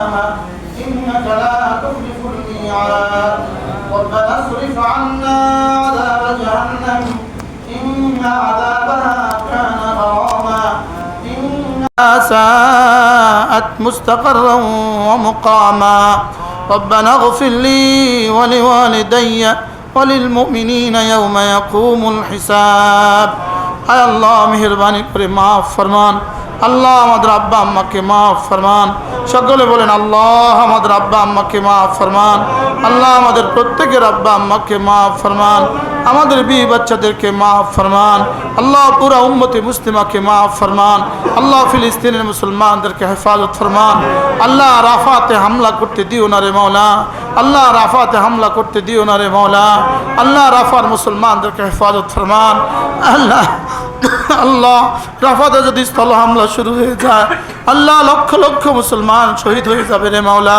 إنك لا تخلف الميعاد ربنا اصرف عنا عذاب جهنم إن عذابها كان غراما إنها ساءت مستقرا ومقاما ربنا اغفر لي ولوالدي وللمؤمنين يوم يقوم الحساب আয় আল্লাহ মেহেরবানি করে মাফ ফরমান আল্লাহ আমাদের আব্বা আম্মাকে মাফ ফরমান সকলে বলেন আল্লাহ আমাদের আব্বা আম্মাকে মাফ ফরমান আল্লাহ আমাদের প্রত্যেকের আব্বা আম্মাকে মাফ ফরমান আমাদের বিবি বাচ্চাদেরকে মাফ ফরমান আল্লাহ পুরা উম্মতে মুসলিমাকে মাফ ফরমান আল্লাহ ফিলিস্তিনের মুসলমানদেরকে হেফাজত ফরমান আল্লাহ রাফাতে হামলা করতে দিও না রে মওলা আল্লাহ রাফাতে হামলা করতে দিও না রে মওলা আল্লাহ রাফার মুসলমানদেরকে হেফাজত ফরমান আল্লাহ আল্লাহ রাফাতে যদি স্থল হামলা শুরু হয়ে যায় আল্লাহ লক্ষ লক্ষ মুসলমান শহীদ হয়ে যাবে রে মাওলা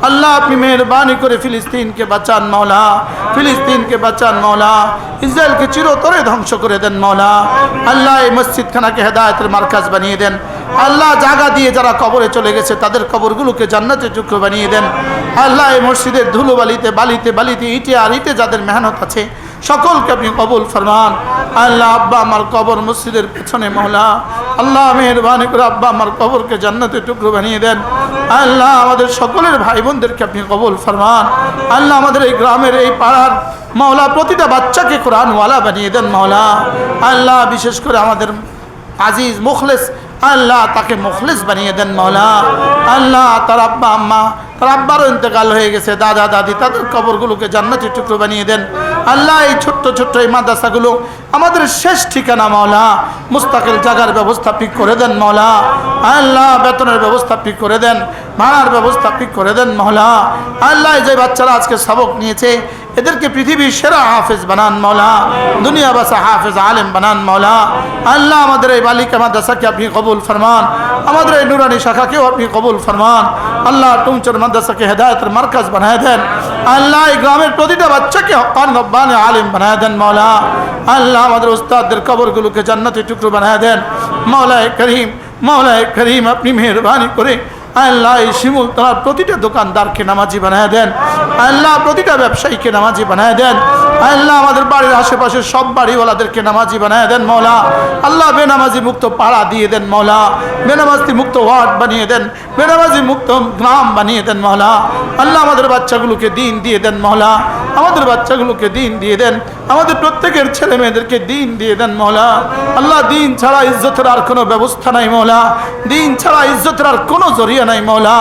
আল্লাহ আপনি মেহেরবানি করে ফিলিস্তিনকে বাঁচান মাওলা ফিলিস্তিনকে বাঁচান মাওলা ইসরায়েলকে চিরতরে ধ্বংস করে দেন মাওলা আল্লাহ এই মসজিদখানাকে হেদায়েতের মার্কাজ বানিয়ে দেন আল্লাহ জায়গা দিয়ে যারা কবরে চলে গেছে তাদের কবরগুলোকে জান্নাতের টুকরো বানিয়ে দেন আল্লাহ এই মসজিদের ধুলোবালিতে বালিতে বালিতে ইটে আর ইটে যাদের মেহনত আছে সকলকে আপনি কবুল ফরমান আল্লাহ আব্বা আমার কবর মসজিদের পেছনে মাওলা আল্লাহ মেহেরবানি করে আব্বা আমার কবরকে জান্নাতের টুকরো বানিয়ে দেন আল্লাহ আমাদের সকলের ভাই বোনদেরকে আপনি কবুল ফরমান আল্লাহ আমাদের এই গ্রামের এই পাড়ার মাওলা প্রতিটা বাচ্চাকে কোরআনওয়ালা বানিয়ে দেন মাওলা আল্লাহ বিশেষ করে আমাদের আজিজ মুখলেস আল্লাহ তাকে মুখলেস বানিয়ে দেন মাওলা আল্লাহ তার আব্বা আম্মা তার আব্বারও ইন্তেকাল হয়ে গেছে দাদা দাদি তাদের কবরগুলোকে জান্নাতের টুকরো বানিয়ে দেন আল্লাহ এই ছোট্ট ছোট্ট এই মাদ্রাসাগুলো আমাদের শেষ ঠিকানা মাওলা মুস্তাকিল জায়গার ব্যবস্থা ঠিক করে দেন মাওলা আল্লাহ বেতনের ব্যবস্থা ঠিক করে দেন ভাড়ার ব্যবস্থা ঠিক করে দেন মাওলা আল্লাহ যে বাচ্চারা আজকে সবক নিয়েছে এদেরকে পৃথিবীর সেরা হাফেজ বানান মাওলা দুনিয়া বাসা হাফেজ আলেম বানান মাওলা আল্লাহ আমাদের এই বালিকা মাদ্রাসাকে আপনি কবুল ফরমান আমাদের এই নুরানি শাখাকেও আপনি কবুল ফরমান আল্লাহ টুমচর মাদ্রাসাকে হেদায়েতের মার্কাজ বানায় দেন আল্লাহ এই গ্রামের প্রতিটা বাচ্চাকে হক্কান রব্বানি আলেম বানায় দেন মাওলা আল্লাহ আমাদের উস্তাদদের কবরগুলোকে জান্নাতের টুকরো বানায় দেন মাওলায়ে করিম আপনি মেহেরবানি করে আল্লাহ এই শিমুলতলার প্রতিটা দোকানদারকে নামাজি বানায় দেন আল্লাহ প্রতিটা ব্যবসায়ীকে নামাজি বানায় দেন আল্লাহ আমাদের বাড়ির আশেপাশের সব বাড়িওয়ালাদেরকে নামাজি বানায় দেন মাওলা আল্লাহ বেনামাজি মুক্ত পাড়া দিয়ে দেন মাওলা বেনামাজি মুক্ত ওয়ার্ড বানিয়ে দেন বেনামাজি মুক্ত গ্রাম বানিয়ে দেন মাওলা আল্লাহ আমাদের বাচ্চাগুলোকে দিন দিয়ে দেন মাওলা আমাদের বাচ্চাগুলোকে দিন দিয়ে দেন আমাদের প্রত্যেকের ছেলে মেয়েদেরকে দিন দিয়ে দেন মাওলা আল্লাহ দিন ছাড়া ইজ্জতের আর কোনো ব্যবস্থা নাই মাওলা দিন ছাড়া ইজ্জতের আর কোনো জরিয়া নাই মাওলা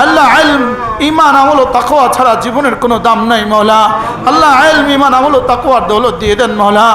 আল্লাহ ইলম ঈমান আমল ও তাকওয়া ছাড়া জীবনের কোনো দাম নাই মাওলা আল্লাহ ইলম ঈমান আমল ও তাকওয়ার দৌলত দিয়ে দেন মাওলা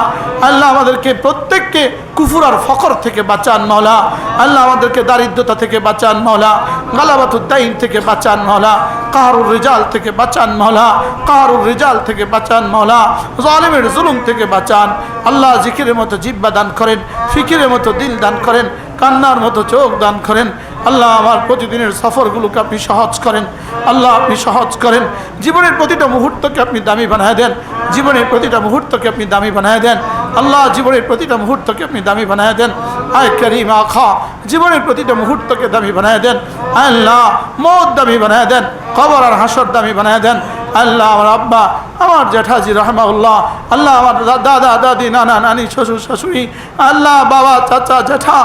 আল্লাহ আমাদেরকে প্রত্যেককে কুফর আর ফকর থেকে বাঁচান মাওলা আল্লাহ আমাদেরকে দারিদ্রতা থেকে বাঁচান মাওলা গালাবাতুদ দাইন থেকে বাঁচান মাওলা কাহরুর রিজাল থেকে বাঁচান মাওলা কাহরুর রিজাল থেকে বাঁচান মাওলা জালিমের জুলুম থেকে বাঁচান আল্লাহ জিকিরের মতো জিহ্বা দান করেন ফিকিরের মতো দিল দান করেন কান্নার মতো চোখ দান করেন আল্লাহ আমার প্রতিদিনের সফরগুলোকে আপনি সহজ করেন আল্লাহ আপনি সহজ করেন জীবনের প্রতিটা মুহূর্তকে আপনি দামি বানায় দেন জীবনের প্রতিটা মুহূর্তকে আপনি দামি বানায় দেন আল্লাহ জীবনের প্রতিটা মুহূর্তকে আপনি দামি বানায় দেন আয় করিম আখা জীবনের প্রতিটা মুহূর্তকে দামি বানায় দেন আল্লাহ মওত দামি বানায় দেন কবর আর হাসর দামি বানায় দেন আল্লাহ আমার আব্বা আমার জেঠাজি রাহমাউল্লাহ আল্লাহ আমার দাদা দাদি নানা নানি শ্বশুর শাশুড়ি আল্লাহ বাবা চাচা জেঠা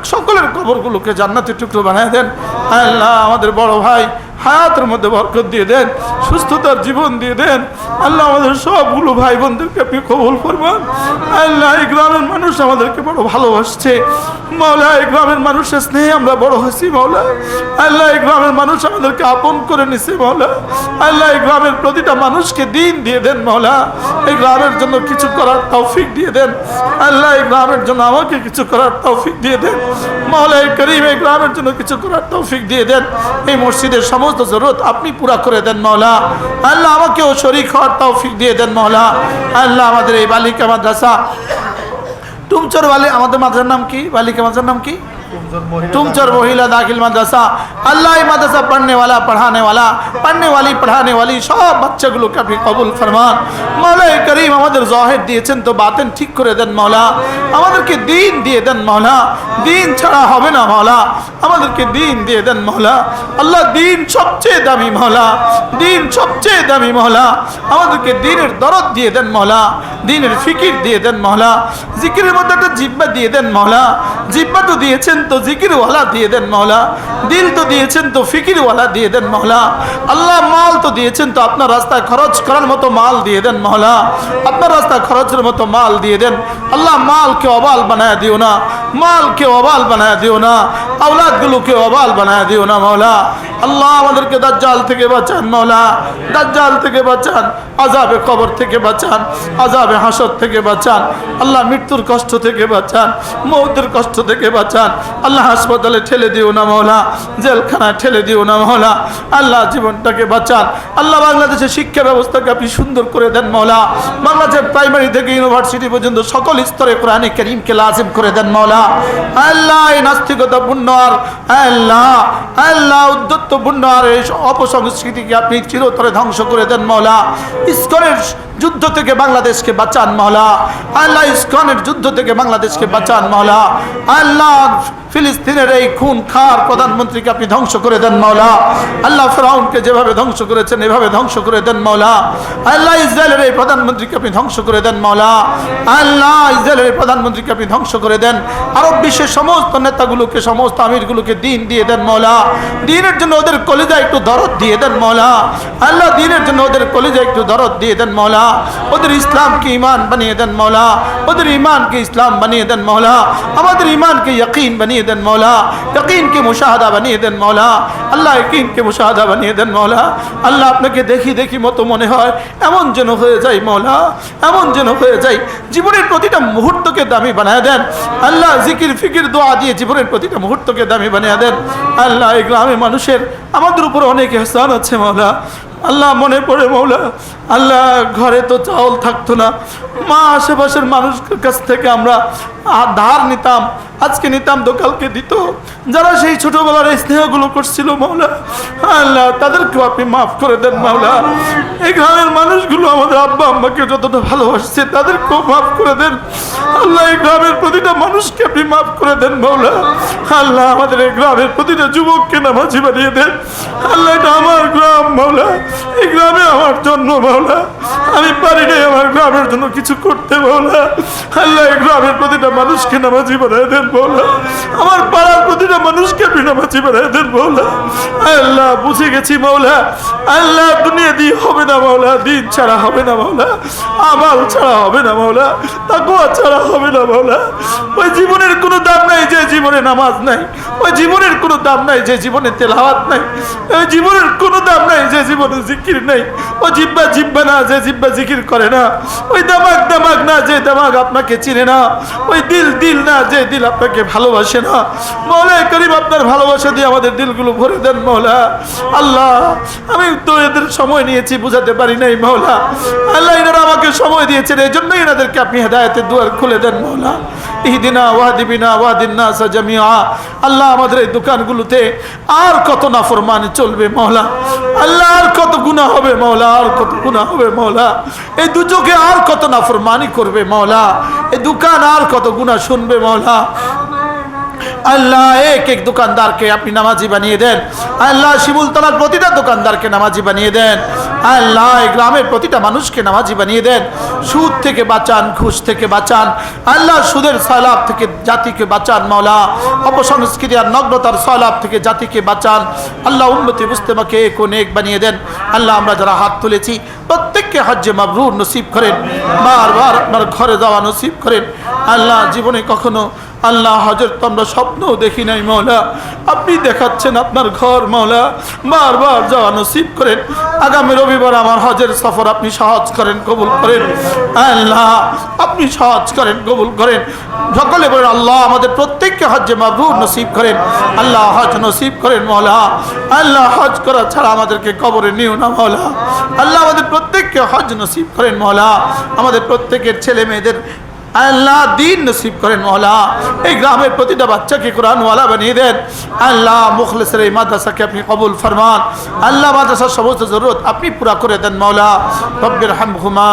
সকলের কবরগুলোকে জান্নাতের টুকরো বানিয়ে দেন আল্লাহ আমাদের বড় ভাই হায়াতের মধ্যে বরকত দিয়ে দেন সুস্থতার জীবন দিয়ে দেন আল্লাহ আমাদের সবগুলো ভাই বোনদেরকে আপনি কবুল ফরমান আল্লাহ এই গ্রামের মানুষ আমাদেরকে বড় ভালোবাসছে মাওলা এই গ্রামের মানুষের স্নেহে আমরা বড় হয়েছি মাওলা আল্লাহ এই গ্রামের মানুষ আমাদেরকে আপন করে নিছে মাওলা আল্লাহ এই গ্রামের প্রতিটা মানুষকে দিন দিয়ে দেন মাওলা এই গ্রামের জন্য কিছু করার তৌফিক দিয়ে দেন আল্লাহ এই গ্রামের জন্য আমাকে কিছু করার তৌফিক দিয়ে দেন মাওলা করিম এই গ্রামের জন্য কিছু করার তৌফিক দিয়ে দেন এই মসজিদের সমস্ত জরুরত আপনি পুরা করে দেন মাওলা আল্লাহ আমাকেও শরীক হওয়ার তৌফিক দিয়ে দেন মাওলা আল্লাহ আমাদের এই বালিকা মাদ্রাসা টুমচর আমাদের মাদ্রাসার নাম কি বালিকা মাদ্রাসার নাম কি टुमचर महिला दाखिल मदरसा अल्लाह मदरसा पढ़ने वाला पढ़ने वाली सब বাচ্চাগুলোকে আপনি কবুল ফরমান মওলা করিম আমাদের জাহির দিয়েছেন তো বাতিন ঠিক করে দেন মওলা আমাদেরকে দ্বীন দিয়ে দেন মওলা দ্বীন ছাড়া হবে না মওলা আমাদেরকে দ্বীন দিয়ে দেন মওলা আল্লাহ দ্বীন সবচেয়ে দামি মওলা দ্বীন সবচেয়ে দামি মওলা আমাদেরকে দ্বীনের দরদ দিয়ে দেন মওলা দ্বীনের ফিকির দিয়ে দেন মওলা জিকিরের মধ্যে একটা জিহ্বা দিয়ে দেন মওলা জিহ্বা তো দিয়েছেন তো জিকির ওয়ালা দিয়ে দেন মওলা দিল তো দিয়েছেন তো ফিকির ওয়ালা দিয়ে দেন মওলা আল্লাহ মাল তো দিয়েছেন তো আপনার রাস্তায় খরচ করার মতো মাল দিয়ে দেন মওলা আপনার রাস্তায় খরচের মতো মাল দিয়ে দেন আল্লাহ মালকে অবাল বানায় দিও না মালকে অবাল বানায় দিও না औलादগুলোকে অবাল বানায় দিও না মওলা আল্লাহ আমাদেরকে দাজ্জাল থেকে বাঁচান মওলা দাজ্জাল থেকে বাঁচান আযাবে কবর থেকে বাঁচান আযাবে হাসর থেকে বাঁচান আল্লাহ মৃত্যুর কষ্ট থেকে বাঁচান মওতের কষ্ট থেকে বাঁচান আল্লাহ হাসপাতালে ঠেলে দিও না মওলা জেলখানায় ঠেলে দিও না মওলা আল্লাহ জীবনটাকে বাঁচান আল্লাহ বাংলাদেশের শিক্ষা ব্যবস্থাকে আপনি সুন্দর করে দেন মওলা বাংলাদেশের প্রাইমারি থেকে ইউনিভার্সিটি পর্যন্ত সকল স্তরে কোরআনে কারীমকে লাজিম করে দেন মওলা আল্লাহ এই নাস্তিকতাপূর্ণ আর আল্লাহ উদ্ধত্তপূর্ণ আর এই অপসংস্কৃতিকে আপনি চিরতরে ধ্বংস করে দেন মওলা ইসকনের যুদ্ধ থেকে বাংলাদেশকে বাঁচান মওলা আল্লাহ ইসকনের যুদ্ধ থেকে বাংলাদেশকে বাঁচান মওলা আল্লাহ ফিলিস্তিনের এই খুন খার প্রধানমন্ত্রীকে আপনি ধ্বংস করে দেন মওলা আল্লাহ ফিরাউনকে যেভাবে ধ্বংস করেছেন এভাবে ধ্বংস করে দেন মওলা আল্লাহ ইসরায়েলের এই প্রধানমন্ত্রীকে আপনি ধ্বংস করে দেন মওলা আল্লাহ ইসরায়েলের এই প্রধানমন্ত্রীকে আপনি ধ্বংস করে দেন আরব বিশ্বের সমস্ত নেতাগুলোকে সমস্ত আমিরগুলোকে দিন দিয়ে দেন মওলা দিনের জন্য ওদের কলিজা একটু দরদ দিয়ে দেন মওলা আল্লাহ দিনের জন্য ওদের কলিজা একটু দরদ দিয়ে দেন মওলা ওদের ইসলামকে ঈমান বানিয়ে দেন মওলা ওদের ঈমানকে ইসলাম বানিয়ে দেন মওলা আমাদের ঈমানকে ইয়াকিন বানিয়ে দেন মওলা ইয়াকিনকে মুশাহাদা বানিয়ে দেন মওলা আল্লাহ ইয়াকিনকে মুশাহাদা বানিয়ে দেন মওলা আল্লাহ আপনাকে দেখি মতো মনে হয় এমন যেন হয়ে যায় মওলা এমন যেন হয়ে যায় জীবনের প্রতিটা মুহূর্তকে দামি বানিয়ে দেন আল্লাহ জিকির ফিকির দোয়া দিয়ে জীবনের প্রতিটা মুহূর্তকে দামি বানিয়ে দেন আল্লাহ এই গ্রামে মানুষের আমাদের উপর অনেক ইহসান আছে মওলা আল্লাহ মনে পড়ে মওলা আল্লাহ ঘরে তো চাউল থাকতো না মা আশেপাশের মানুষের কাছ থেকে আমরা ধার নিতাম আজকে নিতাম তো কালকে দিত যারা সেই ছোটবেলার এই স্নেহগুলো করছিল মওলা আল্লাহ তাদেরকেও আপনি মাফ করে দেন মওলা এই গ্রামের মানুষগুলো আমাদের আব্বা আম্মাকে যতটা ভালোবাসছে তাদেরকেও মাফ করে দেন আল্লাহ এই গ্রামের প্রতিটা মানুষকে আপনি মাফ করে দেন মওলা আল্লাহ আমাদের এই গ্রামের প্রতিটা যুবককে নামাজি বানিয়ে দেন আল্লাহ এটা আমার গ্রাম মওলা এই গ্রামে আমার জন্ম মওলা আমি পারি নাই আমার গ্রামের জন্য কিছু করতে মওলা আল্লাহ এই গ্রামের প্রতিটা মানুষকে নামাজি বানিয়ে দেন মওলা আমার পাড়ার প্রতিটা মানুষকে আপনি নামাজি বানিয়ে দেন মওলা আল্লাহ বুঝে গেছি মওলা আল্লাহ দুনিয়া দিয়ে হবে না মওলা দিন ছাড়া হবে না মওলা আমাল ছাড়া হবে না মওলা তাকওয়া ছাড়া হবে না মওলা ওই জীবনের কোনো দাম নাই যে জীবনে নামাজ নাই ওই জীবনের কোনো দাম নাই যে জীবনে তেলাওয়াত নাই ওই জীবনের কোনো দাম নাই যে জীবনে জিকির নাই ও জিব্বা না যে জিব্বা জিকির করে না ওই দামাগ না যে দামাগ আপনাকে চিনে না ওই দিল না যে দিল আপনাকে ভালোবাসে না মওলা করিম আপনার ভালোবাসা দিয়ে আমাদের দিলগুলো ভরে দেন মওলা আল্লাহ আমি তো এদের সময় নিয়েছি বুঝাতে পারি নাই মওলা আল্লাহ এনারা আমাকে সময় দিয়েছেন এই জন্যই এনাদেরকে আপনি হেদায়েতের দুয়ার খুলে দেন মওলা ইহদিনা ওয়াহদিবিনা ওয়াহদিন নাস জামিআ আল্লাহ আমাদের এই দোকানগুলোতে আর কত নাফরমানি চলবে মওলা আল্লাহ আর কত গুনাহ হবে মওলা আর কত গুনাহ হবে মওলা এই দুচোখে আর কত নাফরমানি করবে মওলা এই দোকান আর কত গুনাহ শুনবে মওলা আল্লাহ এক দোকানদারকে আপনি নামাজি বানিয়ে দেন আল্লাহ শিমুলতলার প্রতিটা দোকানদারকে নামাজি বানিয়ে দেন আল্লাহ এই গ্রামের প্রতিটা মানুষকে নামাজি বানিয়ে দেন সুদ থেকে বাঁচান ঘুষ থেকে বাঁচান আল্লাহ সুদের সয়লাব থেকে জাতিকে বাঁচান মওলা অপসংস্কৃতি আর নগ্নতার সয়লাব থেকে জাতিকে বাঁচান আল্লাহ উম্মতে মুসলিমাকে এক ও নেক বানিয়ে দেন আল্লাহ আমরা যারা হাত তুলেছি প্রত্যেককে হজ্জে মাবরুর নসিব করেন বারবার আপনার ঘরে যাওয়া নসিব করেন আল্লাহ জীবনে কখনো আল্লাহ হজের তো আমরা স্বপ্নও দেখি নাই মওলা আপনি দেখাচ্ছেন আপনার ঘর মওলা বারবার যাওয়া নসিব করেন আগামী রবিবার আমার হজের সফর আপনি সহজ করেন কবুল করেন আল্লাহ আপনি সহজ করেন কবুল করেন সকলে বলেন আল্লাহ আমাদের প্রত্যেককে হজ্জে মাবরুর নসিব করেন আল্লাহ হজ নসিব করেন মওলা আল্লাহ হজ করা ছাড়া আমাদেরকে কবরে নিও না মওলা আল্লাহ আমাদের প্রত্যেককে হজ নসিব করেন মওলা আমাদের প্রত্যেকের ছেলে মেয়েদের আল্লাহ দিন নসিব করেন মওলা। এই গ্রামের প্রতিটা বাচ্চাকে কোরআনওয়ালা বানিয়ে দেন আল্লাহ। মুখলিসের এই মাদ্রাসাকে আপনি কবুল ফরমান আল্লাহ। মাদ্রাসার সমস্ত জরুরত আপনি পুরা করে দেন মওলা। রব্বির হামহুমা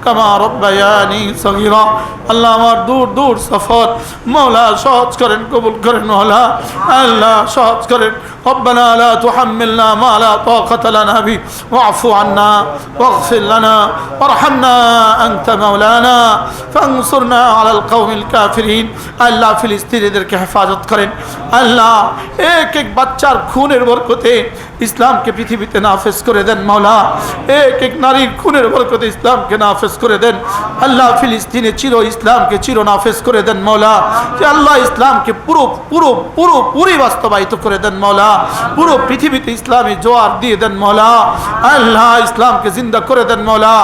কামা রব্বায়ানি সগীরা। আল্লাহ আমার দূর দূর সফর মওলা সহজ করেন, কবুল করেন মওলা। আল্লাহ সহজ করেন। ربنا لا تحملنا ما لا طاقة لنا به واعف عنا واغفر لنا وارحمنا أنت مولانا فانصرنا على القوم الكافرين। আল্লাহ ফিলিস্তিনিদেরকে হেফাজত করেন আল্লাহ। এক এক বাচ্চার খুনের বরকতে ইসলামকে পৃথিবীতে নাফেজ করে দেন মওলা। এক এক নারীর খুনের বরকতে ইসলামকে নাফেজ করে দেন আল্লাহ। ফিলিস্তিনে ইসলামকে চির নাফেজ করে দেন মওলা। যে আল্লাহ ইসলামকে পুরো বাস্তবায়িত করে দেন মওলা। পুরো পৃথিবীতে ইসলামী জোয়ার দিয়ে দেন মওলা। আল্লাহ ইসলামকে জিন্দা করে দেন মওলা।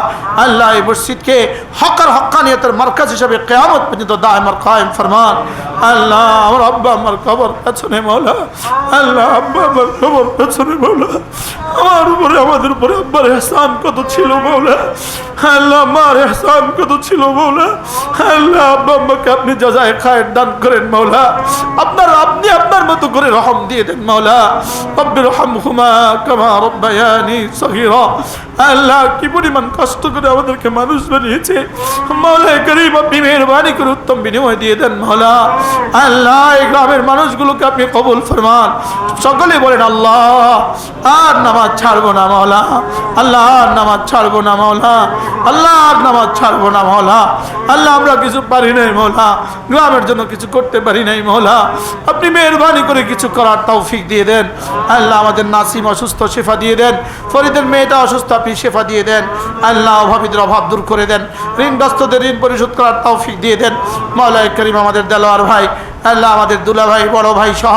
আল্লাহ এই মসজিদকে হকার হক্কানিয়তের মার্কাজ হিসেবে কিয়ামত পর্যন্ত দায়েম আর কায়েম ফরমান আল্লাহ। আমার আব্বা আমার কবর পেছনে মওলা। আল্লাহ আব্বা আমার কবর পেছনে মওলা। আমার উপরে আমাদের উপরে আব্বার ইহসান কত ছিল মওলা। আল্লাহ আমার ইহসান কত ছিল মওলা। আল্লাহ আব্বা আম্মাকে আপনি জাযায়ে খায়ের দান করেন মওলা। আপনি আপনার মতো করে রহম দিয়ে দেন মওলা। রব্বির হামহুমা কামা রব্বায়ানি সগীরা। আল্লাহ কি পরিমাণ কষ্ট করে আমাদেরকে মানুষ বানিয়েছে মওলা করিম, আপনি মেহেরবানি করে উত্তম বিনিময় দিয়ে দেন মওলা। আল্লাহ এই গ্রামের মানুষগুলোকে আপনি কবুল ফরমান। সকলে বলেন আল্লাহ আর নামাজ ছাড়বো না মওলা। আল্লাহ আর নামাজ ছাড়বো না মওলা। আল্লাহ আর নামাজ ছাড়বো না মওলা। আল্লাহ আমরা কিছু পারি নাই মওলা, গ্রামের জন্য কিছু করতে পারি নাই মওলা। আপনি মেহেরবানি করে কিছু করার তৌফিক দিয়ে দেন আল্লাহ। আমাদের নাসিম অসুস্থ, শেফা দিয়ে দেন। ফরিদের মেয়েটা অসুস্থ, আপনি শেফা দিয়ে দেন আল্লাহ। অভাবীদের অভাব দূর করে দেন। ঋণগ্রস্তদের ঋণ পরিশোধ করার তৌফিক দিয়ে দেন মাওলা করিম। আমাদের দেলোয়ার ভাই আল্লাহ, আমাদের দুলা ভাই, বড় ভাই সহ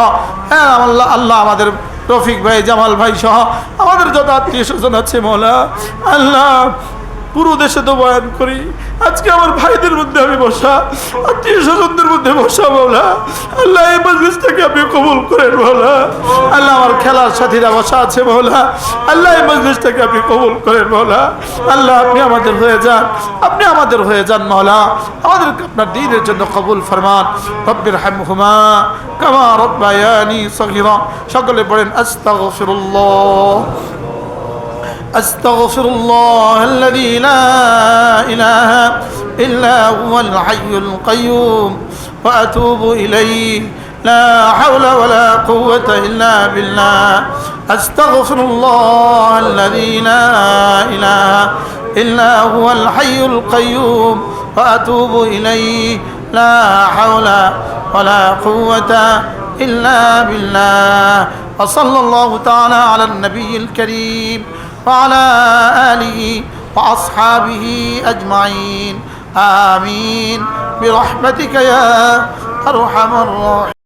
আল্লাহ আমাদের রফিক ভাই, জামাল ভাই সহ আমাদের যত আত্মীয় স্বজন আছে মওলা আল্লাহ, পুরো দেশে তো বয়ান করি। আজকে আমার ভাইদের মধ্যে আমি বসা, আত্মীয় স্বজনদের মধ্যে বসা মওলা। আল্লাহ এই মজলিসটাকে আপনি কবুল করেন মওলা। আল্লাহ আমার খেলার সাথীরা বসা আছে মওলা। আল্লাহ এই মজলিসটাকে আপনি কবুল করেন মওলা। আল্লাহ আপনি আমাদের হয়ে যান, আপনি আমাদের হয়ে যান মওলা। আমাদেরকে আপনার দ্বীনের জন্য কবুল ফরমান। রব্বির হামহুমা কামা রব্বায়ানি সগীরা। সকলে পড়েন আস্তাগফিরুল্লাহ। أستغفر الله الذي لا إله إلا هو الحي القيوم وأتوب إليه لا حول ولا قوة إلا بالله. أستغفر الله الذي لا إله إلا هو الحي القيوم وأتوب إليه لا حول ولا قوة إلا بالله. وصلى الله تعالى على النبي الكريم وعلى آله وأصحابه أجمعين آمين برحمتك يا أرحم الراحمين.